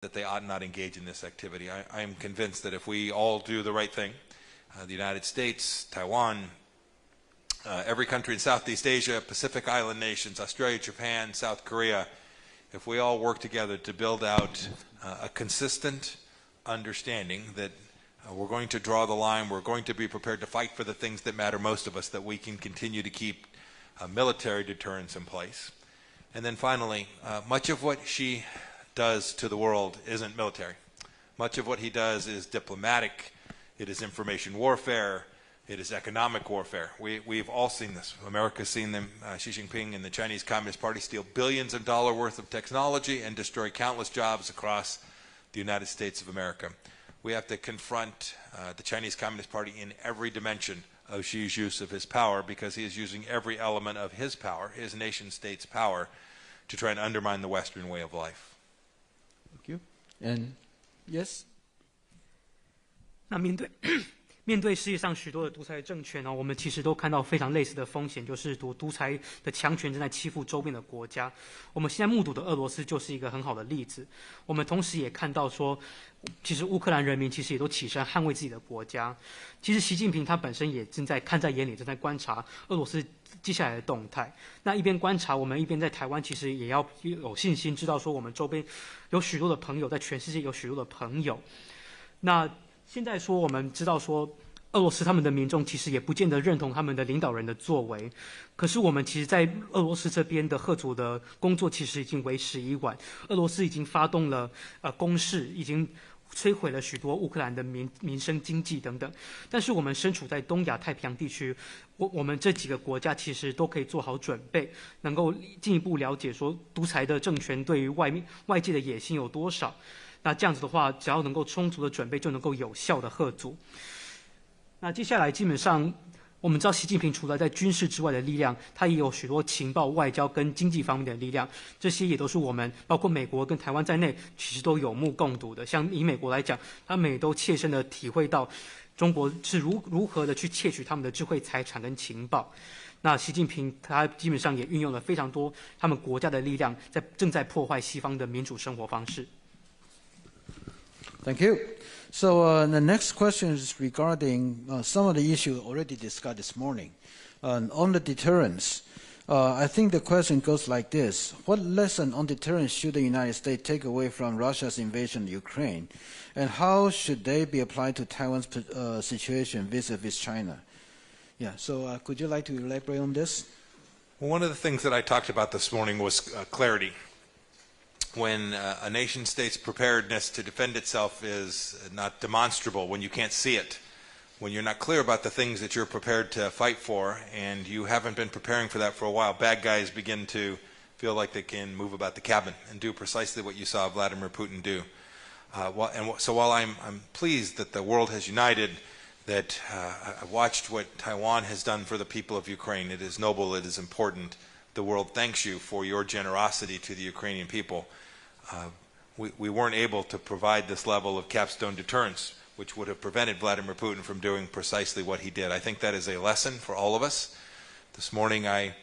that they ought not engage in this activity. I am convinced that if we all do the right thing, the United States, Taiwan, every country in Southeast Asia, Pacific Island nations, Australia, Japan, South Korea, if we all work together to build out a consistent understanding that we're going to draw the line, we're going to be prepared to fight for the things that matter most of us, that we can continue to keep military deterrence in place. And then finally, much of what Xi does to the world isn't military. Much of what he does is diplomatic, it is information warfare, it is economic warfare. We've all seen this. America's seen them, Xi Jinping and the Chinese Communist Party steal billions of dollars worth of technology and destroy countless jobs across the United States of America. We have to confront the Chinese Communist Party in every dimension of Xi's use of his power, because he is using every element of his power, his nation state's power, to try and undermine the Western way of life. Thank you. And yes? 那面对世界上许多的独裁政权呢，我们其实都看到非常类似的风险，就是独裁的强权正在欺负周边的国家。我们现在目睹的俄罗斯就是一个很好的例子。我们同时也看到说，其实乌克兰人民其实也都起身捍卫自己的国家。其实习近平他本身也正在看在眼里，正在观察俄罗斯接下来的动态。那一边观察，我们一边在台湾其实也要有信心，知道说我们周边有许多的朋友，在全世界有许多的朋友。那现在说，我们知道说，俄罗斯他们的民众其实也不见得认同他们的领导人的作为。可是我们其实，在俄罗斯这边的嚇阻的工作其实已经为时已晚。俄罗斯已经发动了攻势，已经摧毁了许多乌克兰的民生、经济等等。但是我们身处在东亚太平洋地区，我们这几个国家其实都可以做好准备，能够进一步了解说独裁的政权对于外界的野心有多少。那这样子的话，只要能够充足的准备，就能够有效的嚇阻。那接下来基本上，我们知道习近平除了在军事之外的力量，他也有许多情报、外交跟经济方面的力量，这些也都是我们包括美国跟台湾在内，其实都有目共睹的。像以美国来讲，他们也都切身的体会到中国是如何的去窃取他们的智慧财产跟情报。那习近平他基本上也运用了非常多他们国家的力量，正在破坏西方的民主生活方式。Thank you. So the next question is regarding some of the issues already discussed this morning. On the deterrence, I think the question goes like this. What lesson on deterrence should the United States take away from Russia's invasion of Ukraine? And how should they be applied to Taiwan's situation vis-a-vis China? Yeah, so could you like to elaborate on this? Well, one of the things that I talked about this morning was clarity. When a nation state's preparedness to defend itself is not demonstrable, when you can't see it, when you're not clear about the things that you're prepared to fight for, and you haven't been preparing for that for a while, bad guys begin to feel like they can move about the cabin and do precisely what you saw Vladimir Putin do. So while I'm pleased that the world has united, that I watched what Taiwan has done for the people of Ukraine, it is noble, it is important. The world thanks you for your generosity to the Ukrainian people. We weren't able to provide this level of capstone deterrence, which would have prevented Vladimir Putin from doing precisely what he did. I think that is a lesson for all of us. This morning I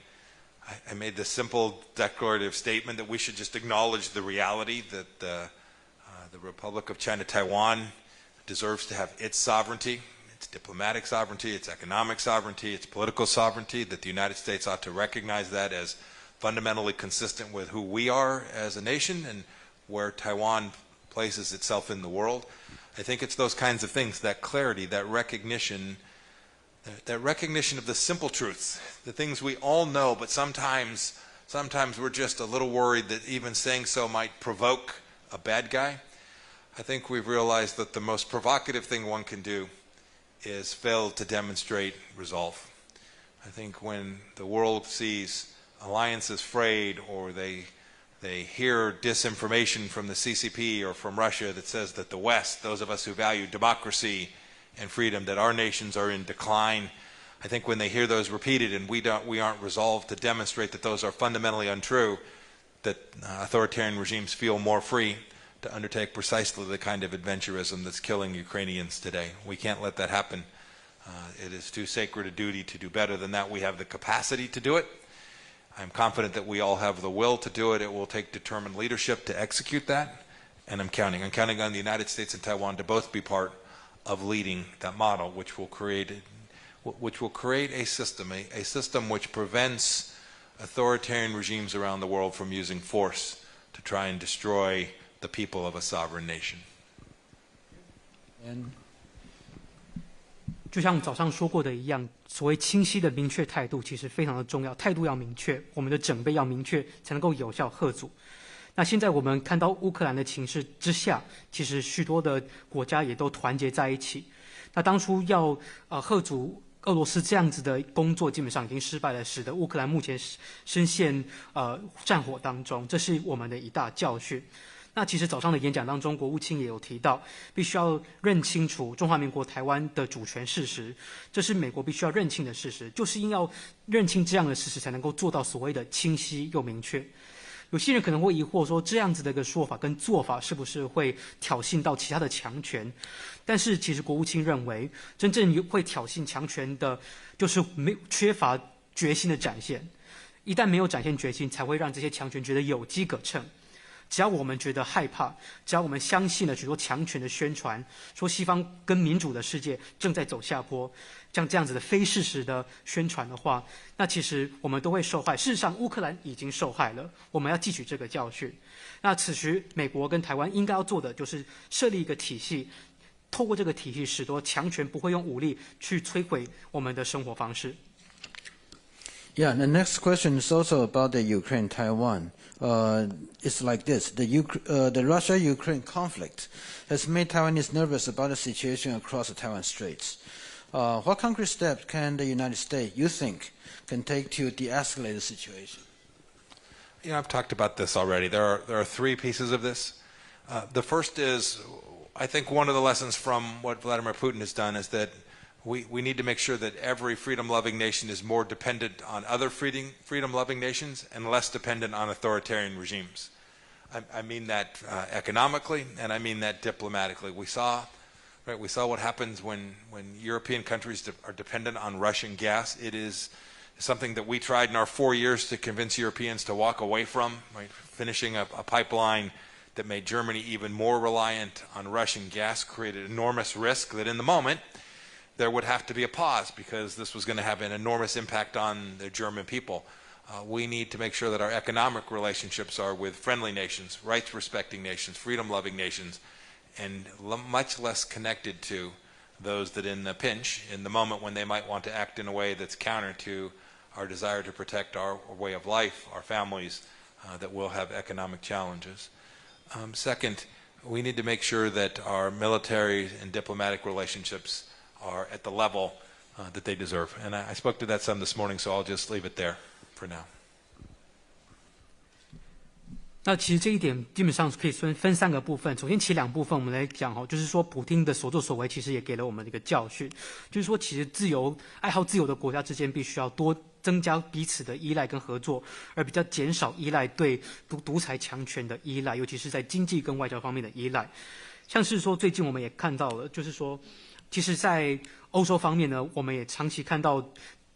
made the simple declarative statement that we should just acknowledge the reality that the Republic of China, Taiwan, deserves to have its sovereignty, its diplomatic sovereignty, its economic sovereignty, its political sovereignty, that the United States ought to recognize that as fundamentally consistent with who we are as a nation and where Taiwan places itself in the world. I think it's those kinds of things, that clarity, that recognition of the simple truths, the things we all know, but sometimes we're just a little worried that even saying so might provoke a bad guy. I think we've realized that the most provocative thing one can do is fail to demonstrate resolve. I think when the world sees alliances frayed, or they hear disinformation from the CCP or from Russia that says that the West, those of us who value democracy and freedom, that our nations are in decline, I think when they hear those repeated and we aren't resolved to demonstrate that those are fundamentally untrue, that authoritarian regimes feel more free to undertake precisely the kind of adventurism that's killing Ukrainians today. We can't let that happen. It is too sacred a duty to do better than that. We have the capacity to do it. I'm confident that we all have the will to do it. It will take determined leadership to execute that. and I'm counting on the United States and Taiwan to both be part of leading that model, which will create a system which prevents authoritarian regimes around the world from using force to try and destroy the people of a sovereign nation. And 就像早上说过的一样，所谓清晰的明确态度其实非常的重要，态度要明确，我们的准备要明确，才能够有效吓阻。那现在我们看到乌克兰的情势之下，其实许多的国家也都团结在一起。那当初要吓阻俄罗斯这样子的工作基本上已经失败了，使得乌克兰目前深陷战火当中，这是我们的一大教训。那其实早上的演讲当中，国务卿也有提到，必须要认清楚中华民国台湾的主权事实，这是美国必须要认清的事实，就是因要认清这样的事实，才能够做到所谓的清晰又明确。有些人可能会疑惑说，这样子的一个说法跟做法是不是会挑衅到其他的强权？但是其实国务卿认为，真正会挑衅强权的，就是缺乏决心的展现。一旦没有展现决心，才会让这些强权觉得有机可乘。只要我们觉得害怕，只要我们相信了许多强权的宣传，说西方跟民主的世界正在走下坡，像这样子的非事实的宣传的话，那其实我们都会受害。事实上，乌克兰已经受害了，我们要汲取这个教训。那此时，美国跟台湾应该要做的就是设立一个体系，透过这个体系，使得强权不会用武力去摧毁我们的生活方式。Yeah, the next question is also about the Ukraine-Taiwan. It's like this. The Russia-Ukraine conflict has made Taiwanese nervous about the situation across the Taiwan Straits. What concrete steps can the United States, you think, can take to de-escalate the situation? You know, I've talked about this already. There are three pieces of this. The first is, I think one of the lessons from what Vladimir Putin has done is that we need to make sure that every freedom-loving nation is more dependent on other freedom-loving nations and less dependent on authoritarian regimes. I mean that economically, and I mean that diplomatically. We saw what happens when European countries are dependent on Russian gas. It is something that we tried in our 4 years to convince Europeans to walk away from, right? Finishing a pipeline that made Germany even more reliant on Russian gas created enormous risk that in the moment there would have to be a pause because this was going to have an enormous impact on the German people. We need to make sure that our economic relationships are with friendly nations, rights-respecting nations, freedom-loving nations, and much less connected to those that in the pinch, in the moment when they might want to act in a way that's counter to our desire to protect our way of life, our families, that will have economic challenges. Second, we need to make sure that our military and diplomatic relationships are at the level that they deserve. And I spoke to that some this morning, so I'll just leave it there for now. 那其实这一点基本上可以分三个部分。首先，其两部分我们来讲就是说，普丁的所作所为其实也给了我们一个教训，就是说，其实爱好自由的国家之间必须要多增加彼此的依赖跟合作，而比较减少依赖对独裁强权的依赖，尤其是在经济跟外交方面的依赖。像是说，最近我们也看到了，就是说，其实，在欧洲方面呢，我们也长期看到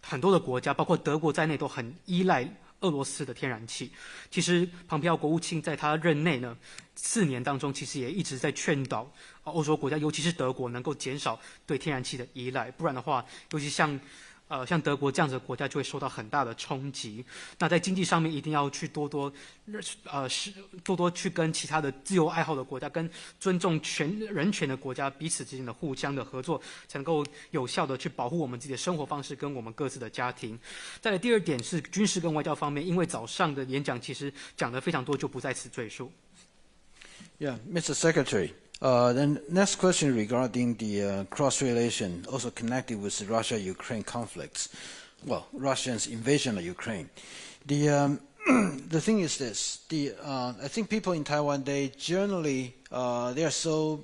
很多的国家，包括德国在内，都很依赖俄罗斯的天然气。其实，庞培奥国务卿在他任内呢4年当中，其实也一直在劝导欧洲国家，尤其是德国，能够减少对天然气的依赖，不然的话，尤其像德国这样子的国家就会受到很大的冲击。那在经济上面一定要去多多去跟其他的自由爱好的国家，跟尊重人权的国家彼此之间的互相的合作，才能够有效的去保护我们自己的生活方式跟我们各自的家庭。再来第二点是军事跟外交方面，因为早上的演讲其实讲得非常多，就不在此赘述。Yeah, Mr. Secretary. Then next question regarding the cross-relation, also connected with the Russia-Ukraine conflicts. Well, Russia's invasion of Ukraine. The thing is this: I think people in Taiwan, they generally they're so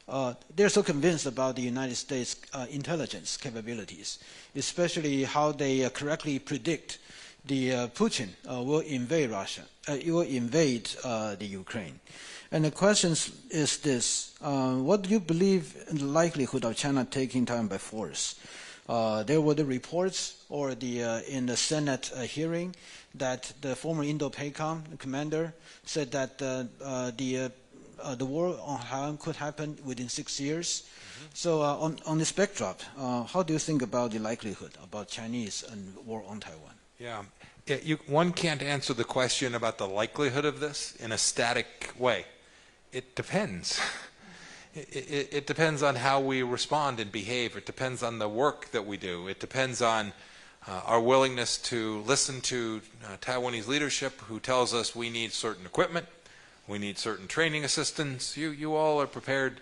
convinced about the United States intelligence capabilities, especially how they correctly predict the Putin will invade Russia. It will invade the Ukraine. And the question is this: what do you believe in the likelihood of China taking Taiwan by force? There were the reports, or in the Senate hearing, that the former Indo-PACOM commander said that the war on Taiwan could happen within 6 years. So on this backdrop, how do you think about the likelihood about Chinese and war on Taiwan? Yeah. One can't answer the question about the likelihood of this in a static way. It depends. It depends on how we respond and behave. It depends on the work that we do. It depends on our willingness to listen to Taiwanese leadership who tells us we need certain equipment, we need certain training assistance. You all are prepared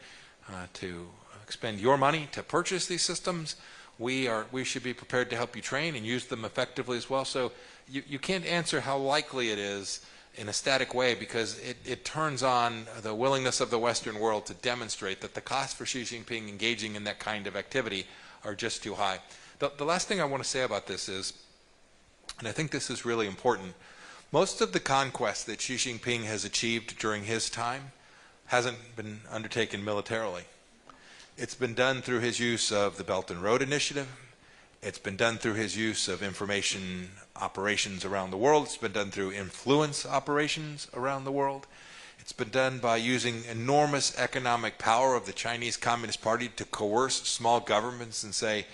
to expend your money to purchase these systems. We should be prepared to help you train and use them effectively as well. So you can't answer how likely it is in a static way because it turns on the willingness of the Western world to demonstrate that the costs for Xi Jinping engaging in that kind of activity are just too high. The last thing I want to say about this is, and I think this is really important, most of the conquest that Xi Jinping has achieved during his time hasn't been undertaken militarily. It's been done through his use of the Belt and Road Initiative. It's been done through his use of information operations around the world. It's been done through influence operations around the world. It's been done by using enormous economic power of the Chinese Communist Party to coerce small governments and say,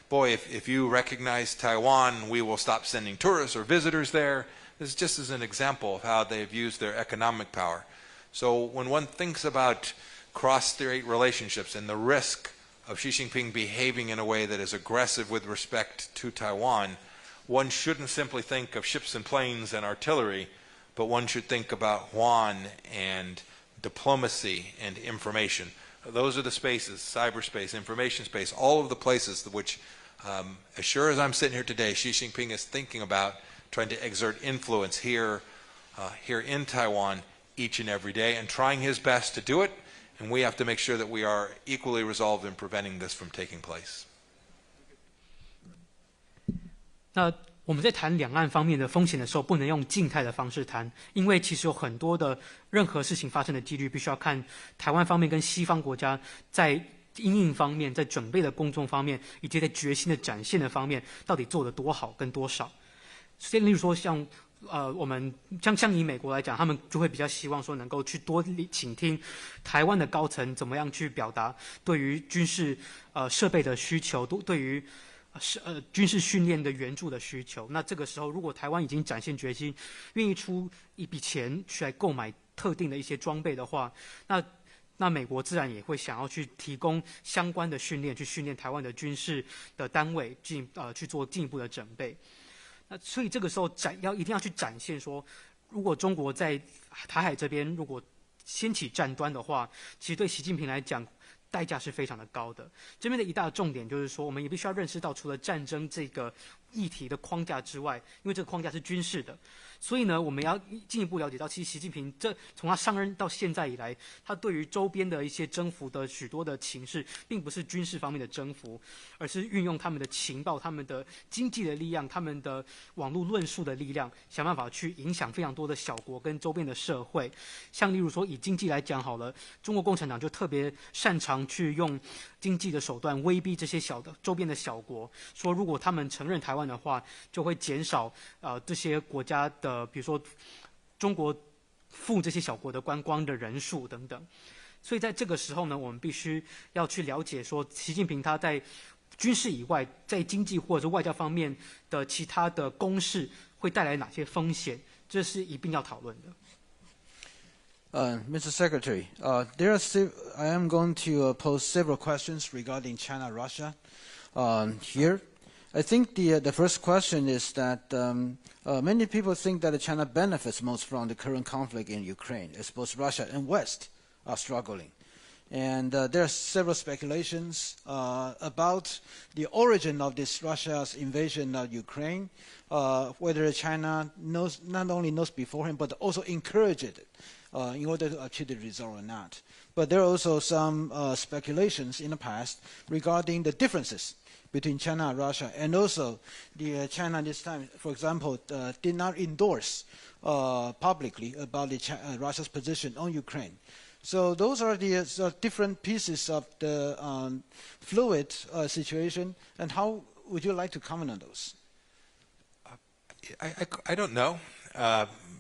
boy, if you recognize Taiwan, we will stop sending tourists or visitors there. This is just as an example of how they've used their economic power. So when one thinks about cross-strait relationships and the risk of Xi Jinping behaving in a way that is aggressive with respect to Taiwan, one shouldn't simply think of ships and planes and artillery, but one should think about yuan and diplomacy and information. Those are the spaces, cyberspace, information space, all of the places which, as sure as I'm sitting here today, Xi Jinping is thinking about trying to exert influence here in Taiwan each and every day and trying his best to do it. And we have to make sure that we are equally resolved in preventing this from taking place. 那我们在谈两岸方面的风险的时候，不能用静态的方式谈，因为其实有很多的任何事情发生的几率，必须要看台湾方面跟西方国家在因应方面、在准备的工作方面，以及在决心的展现的方面，到底做得多好跟多少。所以，例如说像我们像以美国来讲，他们就会比较希望说能够去多倾听台湾的高层怎么样去表达对于军事设备的需求，对于军事训练的援助的需求。那这个时候，如果台湾已经展现决心，愿意出一笔钱去来购买特定的一些装备的话，那美国自然也会想要去提供相关的训练，去训练台湾的军事的单位，去做进一步的准备。那所以这个时候一定要去展现说，如果中国在台海这边如果掀起战端的话，其实对习近平来讲代价是非常的高的。这边的一大重点就是说，我们也必须要认识到，除了战争这个议题的框架之外，因为这个框架是军事的，所以呢，我们要进一步了解到，其实习近平从他上任到现在以来，他对于周边的一些征服的许多的情势，并不是军事方面的征服，而是运用他们的情报、他们的经济的力量、他们的网络论述的力量，想办法去影响非常多的小国跟周边的社会。像例如说，以经济来讲好了，中国共产党就特别擅长去用经济的手段威逼这些周边的小国，说如果他们承认台湾的话，就会减少这些国家的，比如说中国赴这些小国的观光的人数等等。所以在这个时候呢，我们必须要去了解说，习近平他在军事以外，在经济或者是外交方面的其他的攻势会带来哪些风险，这是一并要讨论的。Mr. Secretary, I am going to pose several questions regarding China-Russia here. I think the first question is that many people think that China benefits most from the current conflict in Ukraine, as both Russia and West are struggling. And there are several speculations about the origin of this Russia's invasion of Ukraine, whether China not only knows beforehand, but also encouraged it in order to achieve the result or not. But there are also some speculations in the past regarding the differences between China and Russia, and also the China this time, for example, did not endorse publicly about Russia's position on Ukraine. So those are the different pieces of the fluid situation, and how would you like to comment on those? I don't know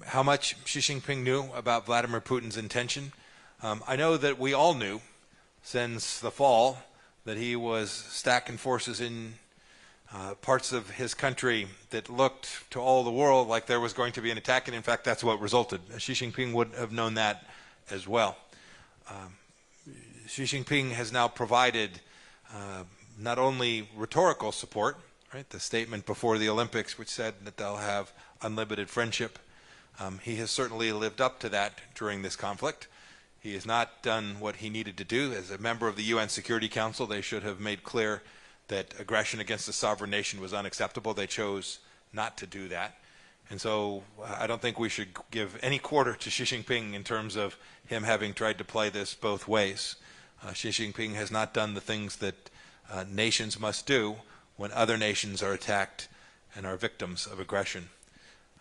how much Xi Jinping knew about Vladimir Putin's intention. I know that we all knew since the fall that he was stacking forces in parts of his country that looked to all the world like there was going to be an attack, and in fact that's what resulted. Xi Jinping would have known that as well. Xi Jinping has now provided not only rhetorical support, right, the statement before the Olympics which said that they'll have unlimited friendship. He has certainly lived up to that during this conflict. He has not done what he needed to do. As a member of the UN Security Council, they should have made clear that aggression against a sovereign nation was unacceptable. They chose not to do that. And so I don't think we should give any quarter to Xi Jinping in terms of him having tried to play this both ways. Xi Jinping has not done the things that nations must do when other nations are attacked and are victims of aggression.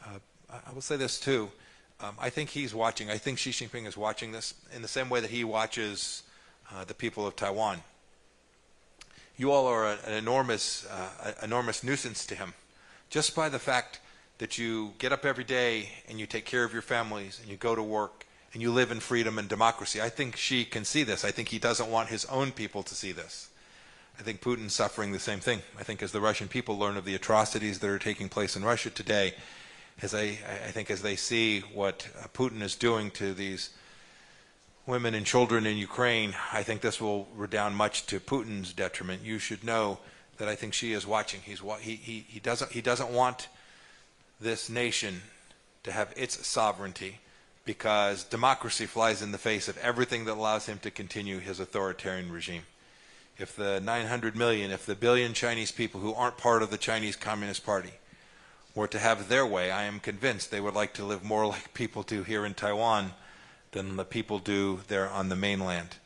I will say this too. I think he's watching. I think Xi Jinping is watching this in the same way that he watches the people of Taiwan. You all are an enormous nuisance to him, just by the fact that you get up every day and you take care of your families and you go to work and you live in freedom and democracy. I think Xi can see this. I think he doesn't want his own people to see this. I think Putin's suffering the same thing. I think as the Russian people learn of the atrocities that are taking place in Russia today, I think as they see what Putin is doing to these women and children in Ukraine, I think this will redound much to Putin's detriment. You should know that I think Xi is watching. He doesn't want this nation to have its sovereignty, because democracy flies in the face of everything that allows him to continue his authoritarian regime. If the 900 million, if the billion Chinese people who aren't part of the Chinese Communist Party were to have their way, I am convinced they would like to live more like people do here in Taiwan than the people do there on the mainland.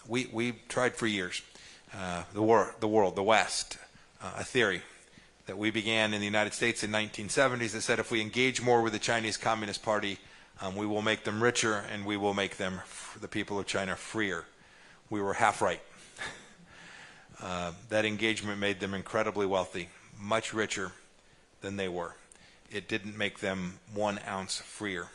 We tried for years, the world, the West, a theory that we began in the United States in the 1970s that said if we engage more with the Chinese Communist Party, we will make them richer and we will make them, the people of China, freer. We were half right. That engagement made them incredibly wealthy, much richer than they were. It didn't make them 1 ounce freer.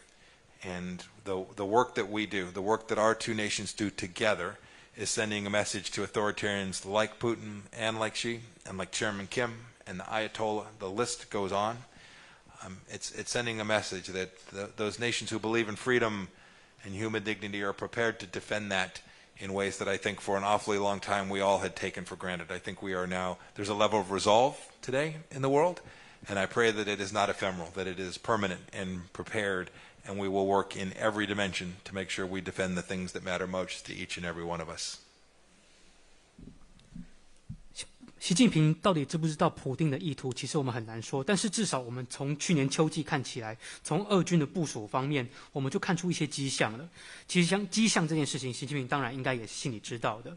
And the work that we do, the work that our two nations do together, is sending a message to authoritarians like Putin and like Xi and like Chairman Kim and the Ayatollah. The list goes on. It's sending a message that those nations who believe in freedom and human dignity are prepared to defend that in ways that I think for an awfully long time we all had taken for granted. I think we are now, there's a level of resolve today in the world, and I pray that it is not ephemeral, that it is permanent and prepared, and we will work in every dimension to make sure we defend the things that matter most to each and every one of us. 习近平到底知不知道普丁的意图？其实我们很难说，但是至少我们从去年秋季看起来，从俄军的部署方面，我们就看出一些迹象了。其实像迹象这件事情，习近平当然应该也是心里知道的。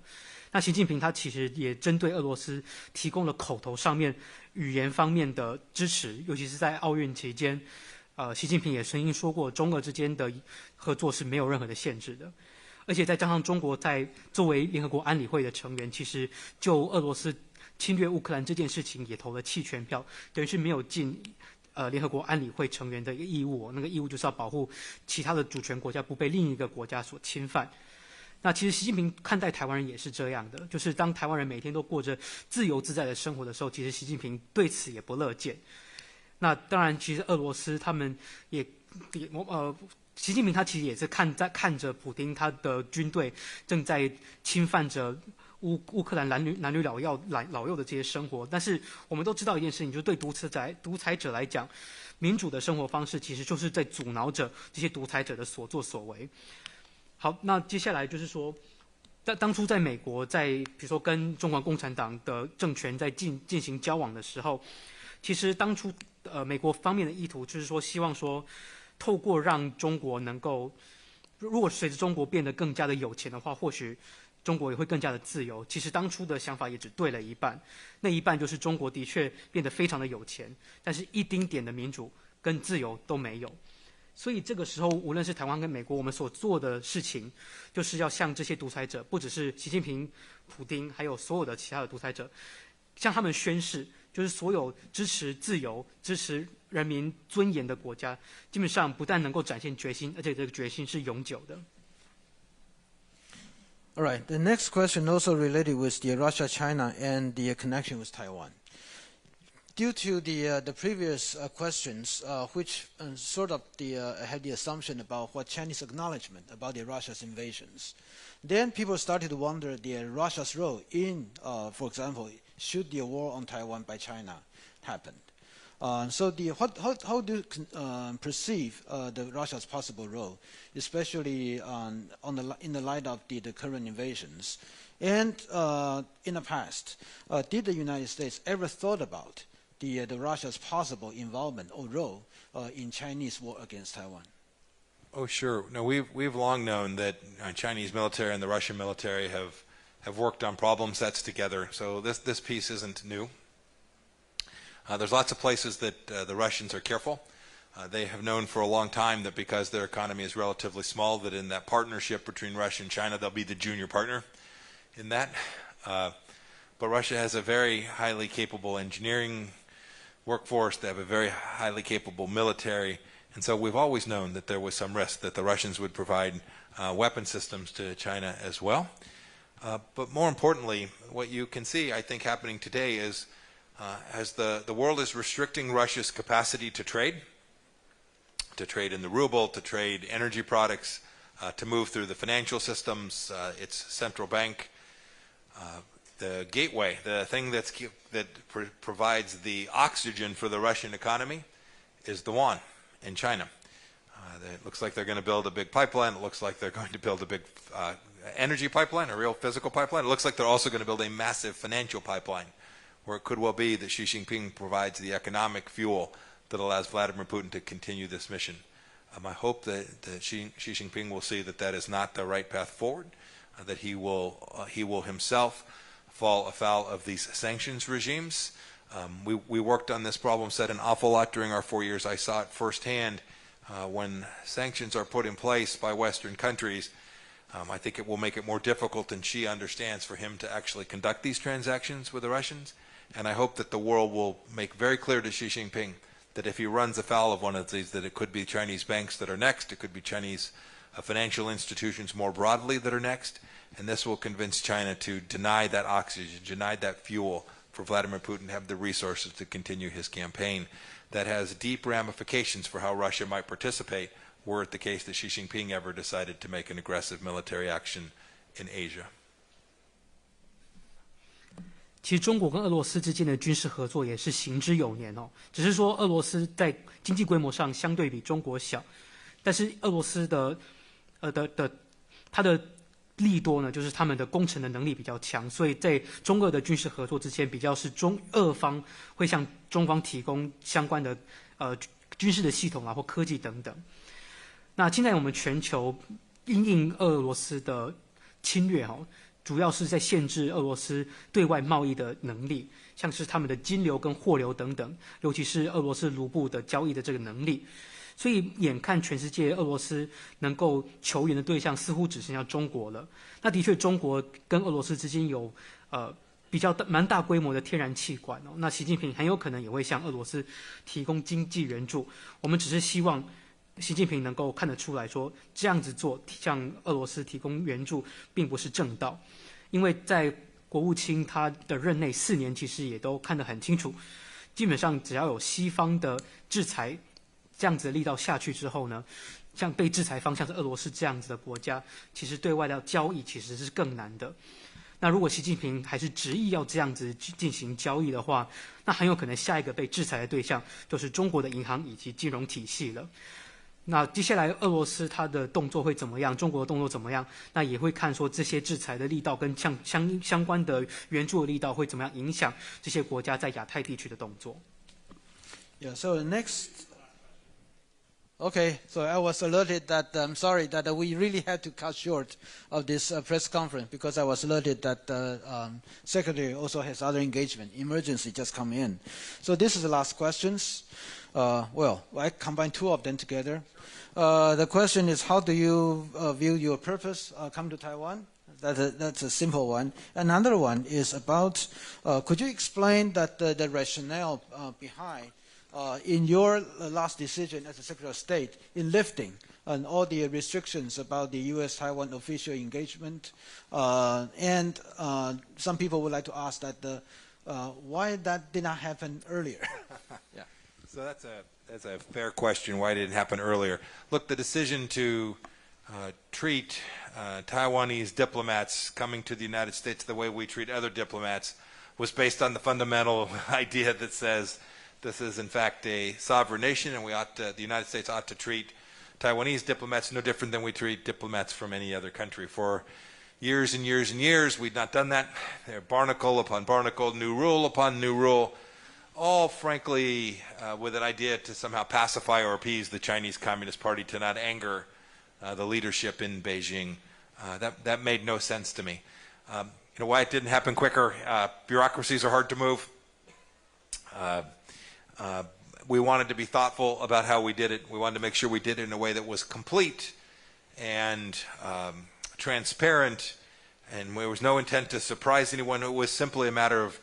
那习近平他其实也针对俄罗斯提供了口头上面、语言方面的支持，尤其是在奥运期间，习近平也曾经说过，中俄之间的合作是没有任何的限制的。而且再加上中国在作为联合国安理会的成员，其实就俄罗斯侵略乌克兰这件事情也投了弃权票，等于是没有尽联合国安理会成员的一个义务，那个义务就是要保护其他的主权国家不被另一个国家所侵犯。那其实习近平看待台湾人也是这样的，就是当台湾人每天都过着自由自在的生活的时候，其实习近平对此也不乐见。那当然，其实俄罗斯他们习近平他其实也是看着普丁他的军队正在侵犯着乌克兰男女老幼的这些生活，但是我们都知道一件事情，就是对独裁者来讲，民主的生活方式其实就是在阻挠着这些独裁者的所作所为。好，那接下来就是说，当初在美国，比如说跟中国共产党的政权在进行交往的时候，其实当初美国方面的意图就是说，希望说透过让中国能够，如果随着中国变得更加的有钱的话，或许中国也会更加的自由。其实当初的想法也只对了一半，那一半就是中国的确变得非常的有钱，但是一丁点的民主跟自由都没有。所以这个时候，无论是台湾跟美国，我们所做的事情，就是要向这些独裁者，不只是习近平、普丁，还有所有的其他的独裁者，向他们宣誓，就是所有支持自由、支持人民尊严的国家，基本上不但能够展现决心，而且这个决心是永久的。All right. The next question also related with the Russia-China and the connection with Taiwan. Due to the previous questions, which sort of had the assumption about what Chinese acknowledgement about the Russia's invasions, then people started to wonder the Russia's role in, for example, should the war on Taiwan by China happen. So how do you perceive the Russia's possible role, especially in the light of the current invasions? And in the past, did the United States ever thought about the Russia's possible involvement or role in Chinese war against Taiwan? Oh, sure. No, we've long known that Chinese military and the Russian military have worked on problem sets together. So this piece isn't new. There's lots of places that the Russians are careful. They have known for a long time that because their economy is relatively small, that in that partnership between Russia and China, they'll be the junior partner in that. But Russia has a very highly capable engineering workforce. They have a very highly capable military. And so we've always known that there was some risk that the Russians would provide weapon systems to China as well. But more importantly, what you can see, I think, happening today is as the world is restricting Russia's capacity to trade in the ruble, to trade energy products, to move through the financial systems, its central bank, the gateway, the thing that provides the oxygen for the Russian economy is the yuan in China. It looks like they're going to build a big pipeline. It looks like they're going to build a big energy pipeline, a real physical pipeline. It looks like they're also going to build a massive financial pipeline, where it could well be that Xi Jinping provides the economic fuel that allows Vladimir Putin to continue this mission. I hope that Xi Jinping will see that that is not the right path forward, that he will himself fall afoul of these sanctions regimes. We worked on this problem set an awful lot during our 4 years. I saw it firsthand when sanctions are put in place by Western countries. I think it will make it more difficult than Xi understands for him to actually conduct these transactions with the Russians. And I hope that the world will make very clear to Xi Jinping that if he runs afoul of one of these, that it could be Chinese banks that are next, it could be Chinese financial institutions more broadly that are next, and this will convince China to deny that oxygen, deny that fuel for Vladimir Putin to have the resources to continue his campaign. That has deep ramifications for how Russia might participate were it the case that Xi Jinping ever decided to make an aggressive military action in Asia. 其实中国跟俄罗斯之间的军事合作也是行之有年哦，只是说俄罗斯在经济规模上相对比中国小，但是俄罗斯它的利多呢，就是他们的攻城的能力比较强，所以在中俄的军事合作之间，比较是俄方会向中方提供相关的军事的系统啊或科技等等。那现在我们全球因应俄罗斯的侵略哦，主要是在限制俄罗斯对外贸易的能力，像是他们的金流跟货流等等，尤其是俄罗斯卢布的交易的这个能力。所以眼看全世界俄罗斯能够求援的对象似乎只剩下中国了。那的确，中国跟俄罗斯之间有比较蛮大规模的天然气管哦。那习近平很有可能也会向俄罗斯提供经济援助。我们只是希望习近平能够看得出来说，这样子做向俄罗斯提供援助并不是正道，因为在国务卿他的任内4年，其实也都看得很清楚，基本上只要有西方的制裁。这样子的力道下去之后呢，像被制裁方向是俄罗斯这样子的国家，其实对外的交易其实是更难的。那如果习近平还是执意要这样子进行交易的话，那很有可能下一个被制裁的对象就是中国的银行以及金融体系了。那接下来俄罗斯它的动作会怎么样？中国的动作怎么样？那也会看说这些制裁的力道跟相关的援助的力道会怎么样影响这些国家在亚太地区的动作。Yeah. So the next. Okay, so I was alerted that, I'm sorry, that we really had to cut short of this press conference because I was alerted that the Secretary also has other engagement, emergency just come in. So this is the last questions. Well, I combine two of them together. The question is, how do you view your purpose come to Taiwan? That's a simple one. Another one is about, could you explain that the rationale behind in your last decision as a Secretary of State in lifting and all the restrictions about the U.S.-Taiwan official engagement. And some people would like to ask that why that did not happen earlier. Yeah. So that's a fair question. Why did it happen earlier? Look, the decision to treat Taiwanese diplomats coming to the United States the way we treat other diplomats was based on the fundamental idea that says this is in fact a sovereign nation, and the United States ought to treat Taiwanese diplomats no different than we treat diplomats from any other country. For years and years and years, we'd not done that. There, barnacle upon barnacle, new rule upon new rule, all frankly with an idea to somehow pacify or appease the Chinese Communist Party, to not anger the leadership in Beijing. That made no sense to me. You know why it didn't happen quicker? Bureaucracies are hard to move. We wanted to be thoughtful about how we did it. We wanted to make sure we did it in a way that was complete and transparent, and there was no intent to surprise anyone. It was simply a matter of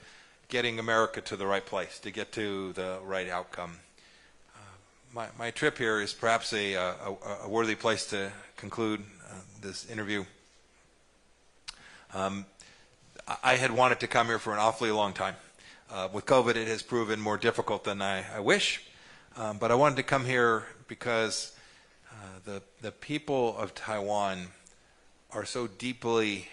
getting America to the right place, to get to the right outcome. My trip here is perhaps a worthy place to conclude this interview. I had wanted to come here for an awfully long time. With COVID, it has proven more difficult than I wish, but I wanted to come here because the people of Taiwan are so deeply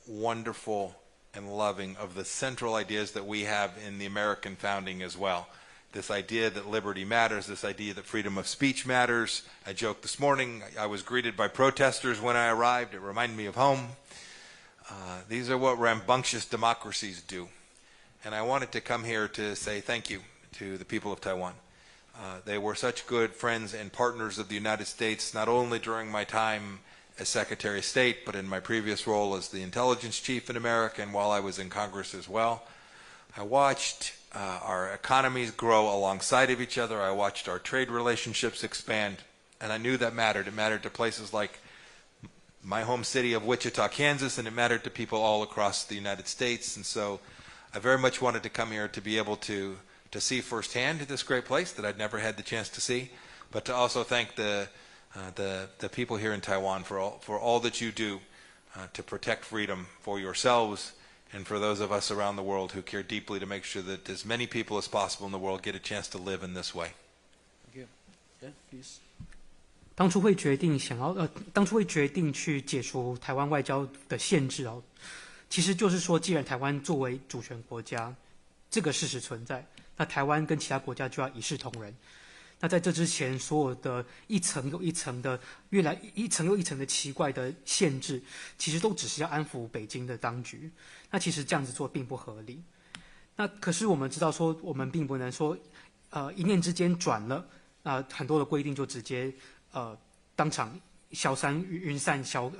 wonderful and loving of the central ideas that we have in the American founding as well. This idea that liberty matters, this idea that freedom of speech matters. I joked this morning, I was greeted by protesters when I arrived. It reminded me of home. These are what rambunctious democracies do. And I wanted to come here to say thank you to the people of Taiwan. They were such good friends and partners of the United States, not only during my time as Secretary of State, but in my previous role as the intelligence chief in America and while I was in Congress as well. I watched our economies grow alongside of each other. I watched our trade relationships expand, and I knew that mattered. It mattered to places like my home city of Wichita, Kansas, and it mattered to people all across the United States. And so I very much wanted to come here to be able to see firsthand this great place that I'd never had the chance to see, but to also thank the people here in Taiwan for all that you do to protect freedom for yourselves and for those of us around the world who care deeply to make sure that as many people as possible in the world get a chance to live in this way. Thank you. Yeah, please. 当初会决定去解除台湾外交的限制哦，其实就是说，既然台湾作为主权国家，这个事实存在，那台湾跟其他国家就要一视同仁。那在这之前，所有的一层又一层的奇怪的限制，其实都只是要安抚北京的当局。那其实这样子做并不合理。那可是我们知道说，我们并不能说，一念之间转了，很多的规定就直接当场消散云散消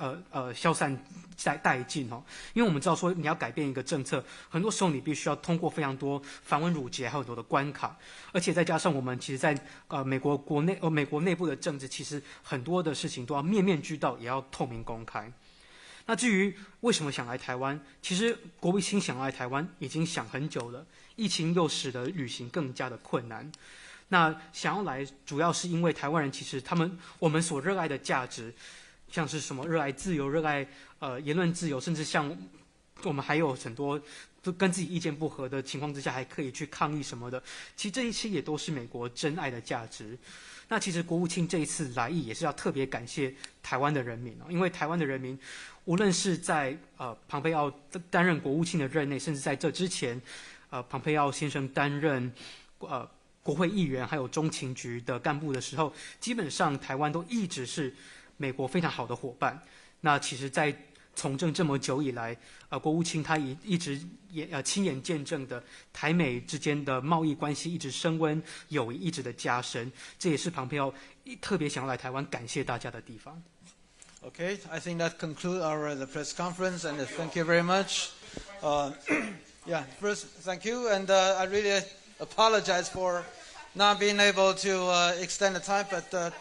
散殆尽哦，因为我们知道说你要改变一个政策，很多时候你必须要通过非常多繁文缛节，还有很多的关卡，而且再加上我们其实在美国内部的政治，其实很多的事情都要面面俱到，也要透明公开。那至于为什么想来台湾，其实国务卿想来台湾已经想很久了，疫情又使得旅行更加的困难。那想要来，主要是因为台湾人其实我们所热爱的价值，像是什么热爱自由、热爱言论自由，甚至像我们还有很多跟自己意见不合的情况之下，还可以去抗议什么的。其实这一切也都是美国真爱的价值。那其实国务卿这一次来意也是要特别感谢台湾的人民哦，因为台湾的人民，无论是在庞培奥担任国务卿的任内，甚至在这之前，庞培奥先生担任国会议员还有中情局的干部的时候，基本上台湾都一直是美国非常好的伙伴。那其实在从政这么久以来，国务卿他一直亲眼见证的台美之间的贸易关系一直升温，友谊一直的加深，这也是庞培奥特别想要来台湾感谢大家的地方。Okay, I think that concludes the press conference, and thank you very much. Yeah, first, thank you, and I really apologize for not being able to extend the time, but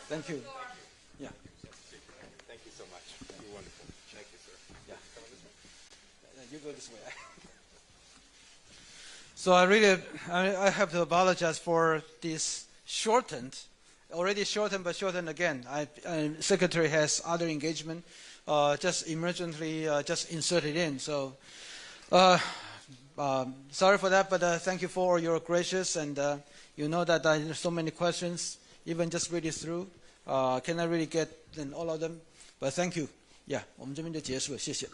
thank you. Yeah. Thank you so much. You're wonderful. Thank you, sir. Yeah. You go this way. So I have to apologize for this shortened already shortened, but shortened again. Secretary has other engagement, just emergently just inserted in. So sorry for that, but thank you for your gracious, and you know that there's so many questions, even just read it through. Cannot really get all of them, but thank you. Yeah, 我们这边就结束了，谢谢。